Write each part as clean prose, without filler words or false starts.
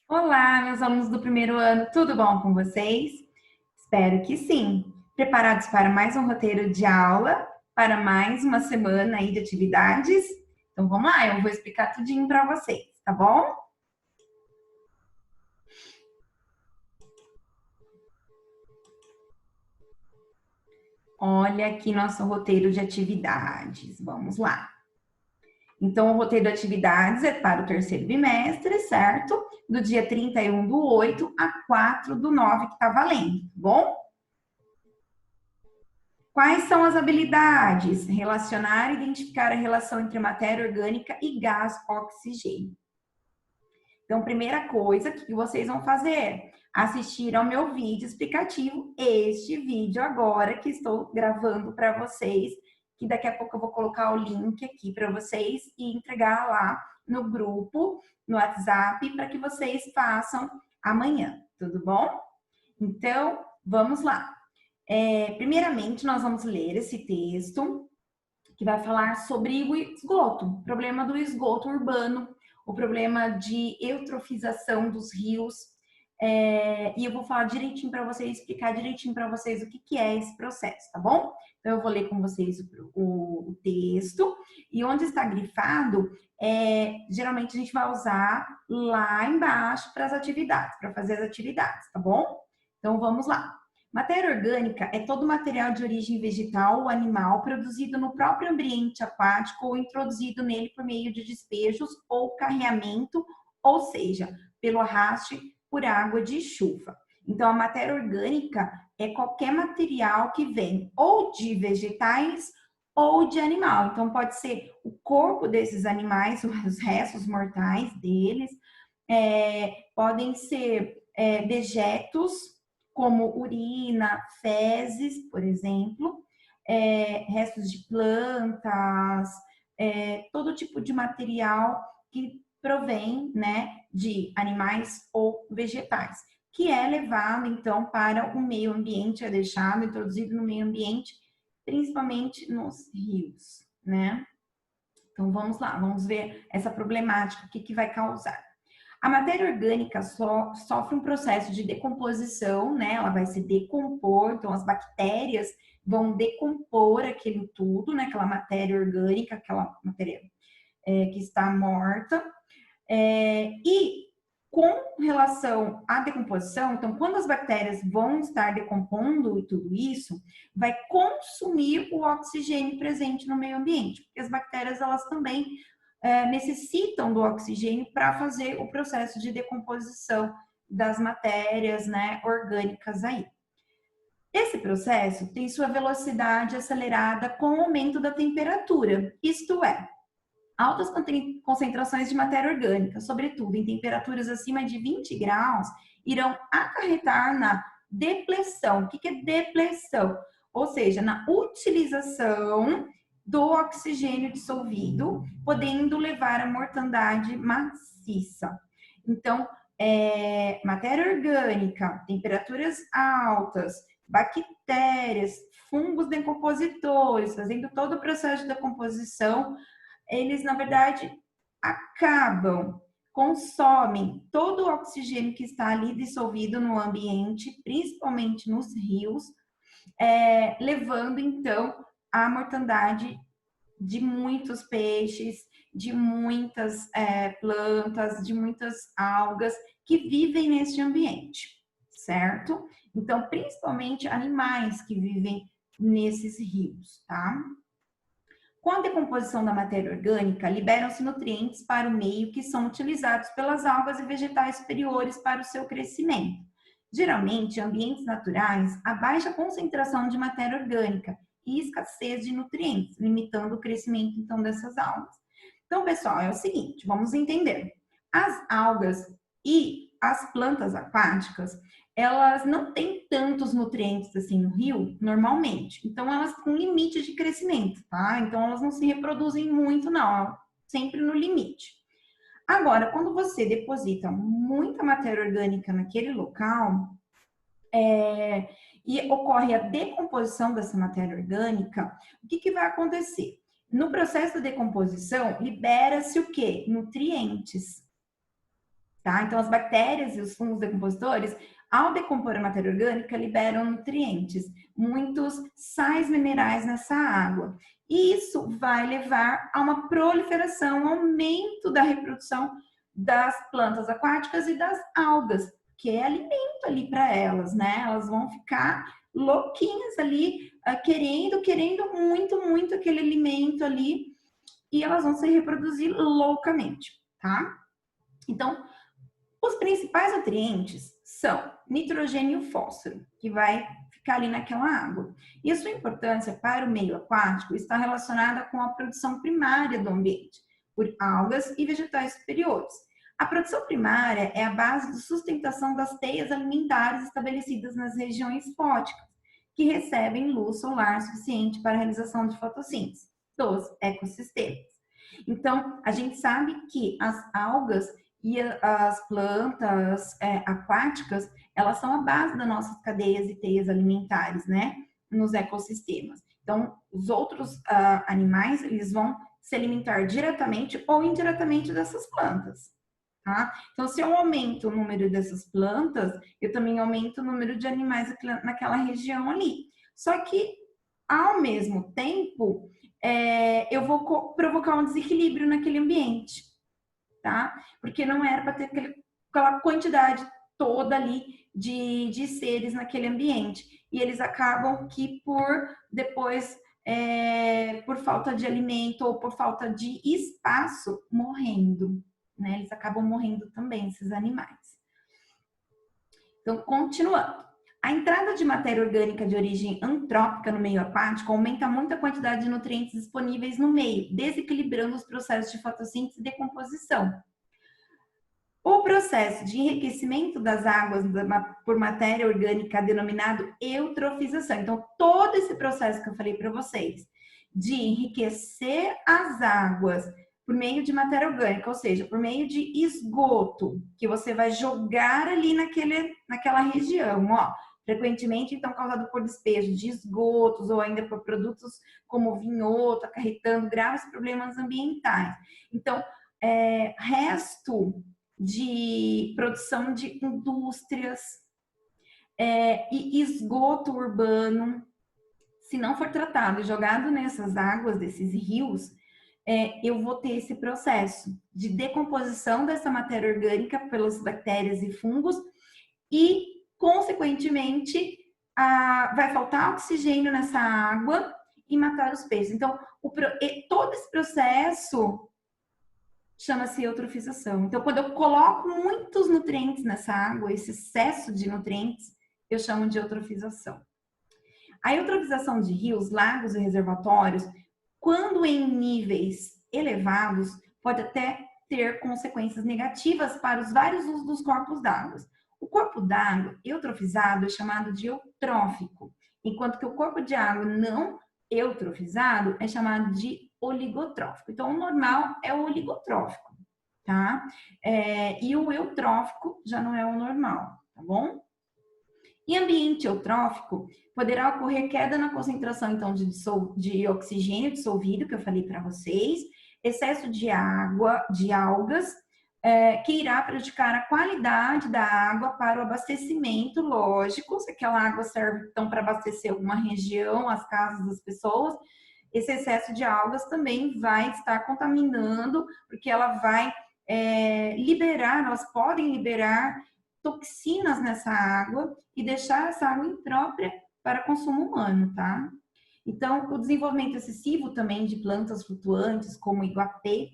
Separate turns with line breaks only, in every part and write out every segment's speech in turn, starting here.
Olá, meus alunos do primeiro ano, tudo bom com vocês? Espero que sim. Preparados para mais um roteiro de aula, para mais uma semana aí de atividades? Então vamos lá, eu vou explicar tudinho para vocês, tá bom? Olha aqui nosso roteiro de atividades, vamos lá. Então, o roteiro de atividades é para o terceiro bimestre, certo? Do dia 31/8 a 4/9 que está valendo, tá bom? Quais são as habilidades? Relacionar e identificar a relação entre matéria orgânica e gás oxigênio. Então, primeira coisa que vocês vão fazer, assistir ao meu vídeo explicativo, este vídeo agora que estou gravando para vocês, que daqui a pouco eu vou colocar o link aqui para vocês e entregar lá no grupo, no WhatsApp, para que vocês façam amanhã, tudo bom? Então, vamos lá. Primeiramente, nós vamos ler esse texto que vai falar sobre o esgoto, o problema do esgoto urbano, o problema de eutrofização dos rios. E eu vou falar direitinho para vocês, explicar direitinho para vocês o que é esse processo, tá bom? Então, eu vou ler com vocês o texto, e onde está grifado, geralmente a gente vai usar lá embaixo para as atividades, para fazer as atividades, tá bom? Então, vamos lá. Matéria orgânica é todo material de origem vegetal ou animal produzido no próprio ambiente aquático ou introduzido nele por meio de despejos ou carreamento, ou seja, pelo arraste por água de chuva. Então, a matéria orgânica é qualquer material que vem ou de vegetais ou de animal. Então, pode ser o corpo desses animais, os restos mortais deles, podem ser dejetos como urina, fezes, por exemplo, restos de plantas, todo tipo de material que provém, né, de animais ou vegetais, que é levado, então, para o meio ambiente, é deixado, introduzido no meio ambiente, principalmente nos rios, né? Então, vamos lá, vamos ver essa problemática, o que vai causar. A matéria orgânica sofre um processo de decomposição, né? Ela vai se decompor, então as bactérias vão decompor aquilo tudo, né? Aquela matéria orgânica, aquela matéria que está morta. E com relação à decomposição, então, quando as bactérias vão estar decompondo e tudo isso, vai consumir o oxigênio presente no meio ambiente, porque as bactérias, elas também necessitam do oxigênio para fazer o processo de decomposição das matérias, né, orgânicas aí. Esse processo tem sua velocidade acelerada com o aumento da temperatura, isto é, altas concentrações de matéria orgânica, sobretudo em temperaturas acima de 20 graus, irão acarretar na depleção. O que é depleção? Ou seja, na utilização do oxigênio dissolvido, podendo levar à mortandade maciça. Então, matéria orgânica, temperaturas altas, bactérias, fungos decompositores, fazendo todo o processo de decomposição, eles, na verdade, acabam, consomem todo o oxigênio que está ali dissolvido no ambiente, principalmente nos rios, levando, então, à mortandade de muitos peixes, de muitas plantas, de muitas algas que vivem neste ambiente, certo? Então, principalmente animais que vivem nesses rios, tá? Com a decomposição da matéria orgânica, liberam-se nutrientes para o meio que são utilizados pelas algas e vegetais superiores para o seu crescimento. Geralmente, em ambientes naturais, há baixa concentração de matéria orgânica e escassez de nutrientes, limitando o crescimento, então, dessas algas. Então, pessoal, é o seguinte, vamos entender. As algas e as plantas aquáticas, elas não têm tantos nutrientes assim no rio, normalmente. Então, elas têm um limite de crescimento, tá? Então, elas não se reproduzem muito, não. Sempre no limite. Agora, quando você deposita muita matéria orgânica naquele local, e ocorre a decomposição dessa matéria orgânica, o que vai acontecer? No processo de decomposição, libera-se o quê? Nutrientes, tá? Então, as bactérias e os fungos decompositores, ao decompor a matéria orgânica, liberam nutrientes, muitos sais minerais nessa água. E isso vai levar a uma proliferação, um aumento da reprodução das plantas aquáticas e das algas, que é alimento ali para elas, né? Elas vão ficar louquinhas ali, querendo muito aquele alimento ali, e elas vão se reproduzir loucamente, tá? Então, os principais nutrientes são nitrogênio e fósforo, que vai ficar ali naquela água. E a sua importância para o meio aquático está relacionada com a produção primária do ambiente, por algas e vegetais superiores. A produção primária é a base de sustentação das teias alimentares estabelecidas nas regiões fóticas, que recebem luz solar suficiente para a realização de fotossíntese dos ecossistemas. Então, a gente sabe que as algas e as plantas aquáticas, elas são a base das nossas cadeias e teias alimentares, né? Nos ecossistemas. Então, os outros animais, eles vão se alimentar diretamente ou indiretamente dessas plantas, tá? Então, se eu aumento o número dessas plantas, eu também aumento o número de animais naquela região ali. Só que, ao mesmo tempo, eu vou provocar um desequilíbrio naquele ambiente, tá? Porque não era para ter aquela quantidade toda ali de seres naquele ambiente. E eles acabam que depois, por falta de alimento ou por falta de espaço, morrendo, né? Eles acabam morrendo também, esses animais. Então, continuando. A entrada de matéria orgânica de origem antrópica no meio aquático aumenta muito a quantidade de nutrientes disponíveis no meio, desequilibrando os processos de fotossíntese e decomposição. O processo de enriquecimento das águas por matéria orgânica denominado eutrofização. Então, todo esse processo que eu falei para vocês, de enriquecer as águas por meio de matéria orgânica, ou seja, por meio de esgoto, que você vai jogar ali naquela região, ó. Frequentemente, então, causado por despejo de esgotos ou ainda por produtos como vinhoto, acarretando graves problemas ambientais. Então, resto de produção de indústrias e esgoto urbano, se não for tratado e jogado nessas águas, desses rios, eu vou ter esse processo de decomposição dessa matéria orgânica pelas bactérias e fungos e, consequentemente, vai faltar oxigênio nessa água e matar os peixes. Então, todo esse processo chama-se eutrofização. Então, quando eu coloco muitos nutrientes nessa água, esse excesso de nutrientes, eu chamo de eutrofização. A eutrofização de rios, lagos e reservatórios, quando em níveis elevados, pode até ter consequências negativas para os vários usos dos corpos d'água. O corpo d'água eutrofizado é chamado de eutrófico, enquanto que o corpo de água não eutrofizado é chamado de oligotrófico. Então, o normal é o oligotrófico, tá? E o eutrófico já não é o normal, tá bom? Em ambiente eutrófico, poderá ocorrer queda na concentração, então, de oxigênio dissolvido, que eu falei para vocês, excesso de água, de algas, que irá prejudicar a qualidade da água para o abastecimento, lógico, se aquela água serve, então, para abastecer alguma região, as casas das pessoas, esse excesso de algas também vai estar contaminando, porque ela vai elas podem liberar toxinas nessa água e deixar essa água imprópria para consumo humano, tá? Então, o desenvolvimento excessivo também de plantas flutuantes, como iguapé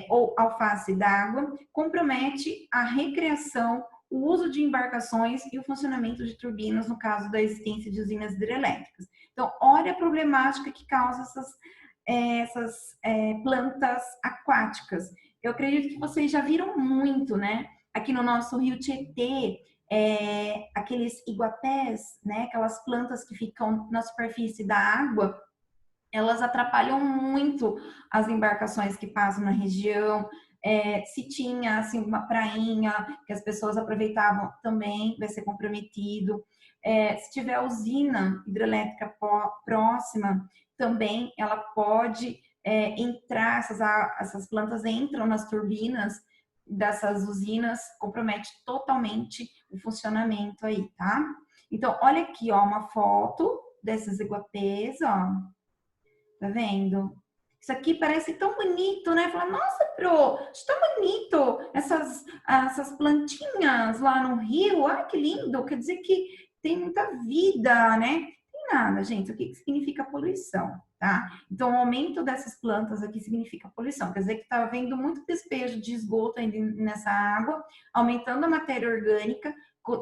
ou alface d'água, compromete a recreação, o uso de embarcações e o funcionamento de turbinas no caso da existência de usinas hidrelétricas. Então, olha a problemática que causa essas plantas aquáticas. Eu acredito que vocês já viram muito, né? Aqui no nosso rio Tietê, aqueles iguapés, né? Aquelas plantas que ficam na superfície da água, elas atrapalham muito as embarcações que passam na região. Se tinha assim uma prainha que as pessoas aproveitavam, também vai ser comprometido. Se tiver usina hidrelétrica próxima, também ela pode entrar, essas plantas entram nas turbinas dessas usinas compromete totalmente o funcionamento aí, tá? Então, olha aqui, ó, uma foto desses iguapês, ó. Tá vendo? Isso aqui parece tão bonito, né? Fala, nossa, Pro, acho tão bonito essas plantinhas lá no rio. Ai, que lindo! Quer dizer que tem muita vida, né? Tem nada, gente. O que significa poluição, tá? Então, o aumento dessas plantas aqui significa poluição. Quer dizer que tá havendo muito despejo de esgoto nessa água, aumentando a matéria orgânica,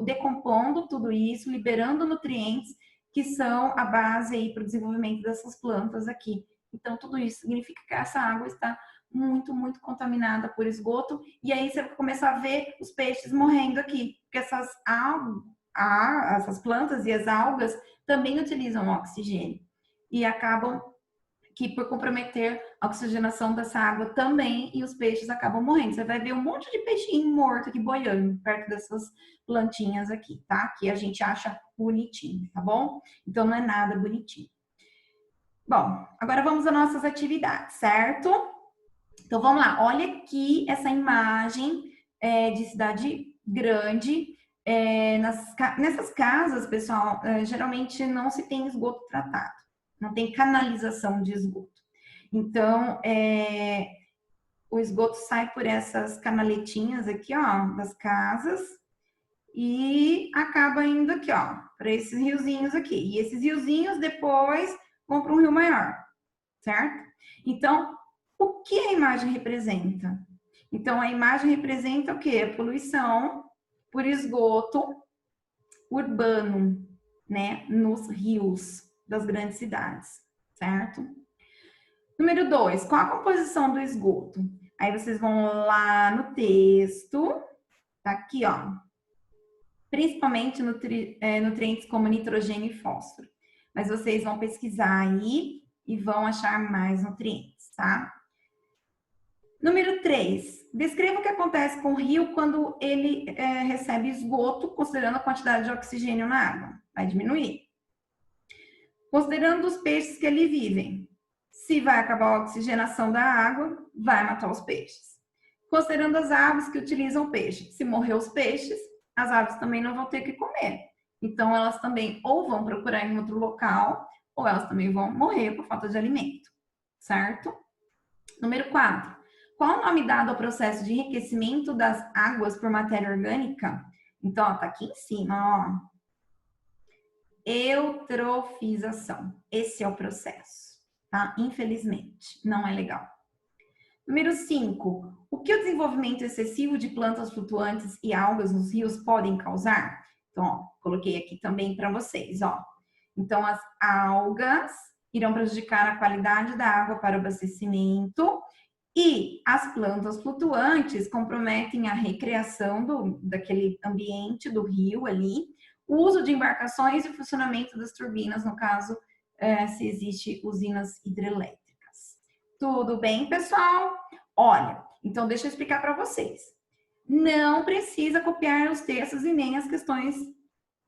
decompondo tudo isso, liberando nutrientes que são a base aí para o desenvolvimento dessas plantas aqui. Então, tudo isso significa que essa água está muito, muito contaminada por esgoto, e aí você vai começar a ver os peixes morrendo aqui, porque essas plantas e as algas também utilizam oxigênio, e acabam que por comprometer a oxigenação dessa água também, e os peixes acabam morrendo. Você vai ver um monte de peixinho morto aqui boiando perto dessas plantinhas aqui, tá? Que a gente acha bonitinho, tá bom? Então não é nada bonitinho. Bom, agora vamos às nossas atividades, certo? Então vamos lá, olha aqui essa imagem de cidade grande. Nessas casas, pessoal, geralmente não se tem esgoto tratado. Não tem canalização de esgoto. Então, o esgoto sai por essas canaletinhas aqui, ó, das casas e acaba indo aqui, ó, para esses riozinhos aqui. E esses riozinhos depois vão para um rio maior, certo? Então, o que a imagem representa? Então, a imagem representa o quê? A poluição por esgoto urbano, né, nos rios das grandes cidades, certo? Número 2, qual a composição do esgoto? Aí vocês vão lá no texto, tá aqui, ó. Principalmente nutrientes como nitrogênio e fósforo. Mas vocês vão pesquisar aí e vão achar mais nutrientes, tá? Número 3, descreva o que acontece com o rio quando ele recebe esgoto, considerando a quantidade de oxigênio na água. Vai diminuir. Considerando os peixes que ali vivem. Se vai acabar a oxigenação da água, vai matar os peixes. Considerando as aves que utilizam o peixe. Se morrer os peixes, as aves também não vão ter o que comer. Então, elas também ou vão procurar em outro local, ou elas também vão morrer por falta de alimento. Certo? Número 4. Qual o nome dado ao processo de enriquecimento das águas por matéria orgânica? Então, ó, tá aqui em cima, ó. Eutrofização. Esse é o processo, tá? Infelizmente, não é legal. Número 5. O que o desenvolvimento excessivo de plantas flutuantes e algas nos rios podem causar? Então, ó, coloquei aqui também para vocês, ó. Então, as algas irão prejudicar a qualidade da água para o abastecimento e as plantas flutuantes comprometem a recreação daquele ambiente do rio ali, o uso de embarcações e o funcionamento das turbinas, no caso, se existe usinas hidrelétricas. Tudo bem, pessoal? Olha, então deixa eu explicar para vocês. Não precisa copiar os textos e nem as questões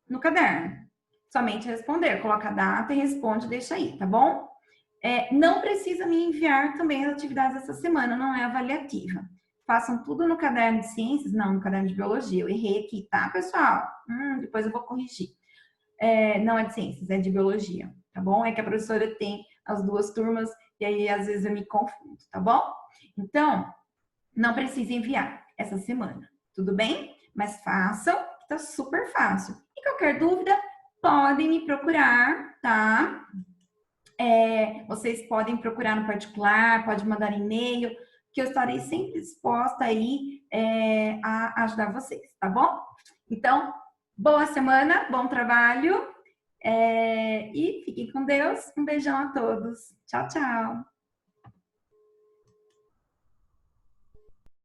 no caderno. Somente responder, coloca a data e responde, deixa aí, tá bom? Não precisa me enviar também as atividades dessa semana, não é avaliativa. Façam tudo no caderno de ciências, não, no caderno de biologia. Eu errei aqui, tá, pessoal? Depois eu vou corrigir. Não é de ciências, é de biologia, tá bom? É que a professora tem as duas turmas e aí às vezes eu me confundo, tá bom? Então, não precisa enviar essa semana, tudo bem? Mas façam, que tá super fácil. E qualquer dúvida, podem me procurar, tá? Vocês podem procurar no particular, pode mandar e-mail, que eu estarei sempre disposta aí a ajudar vocês, tá bom? Então, boa semana, bom trabalho e fiquem com Deus. Um beijão a todos. Tchau, tchau.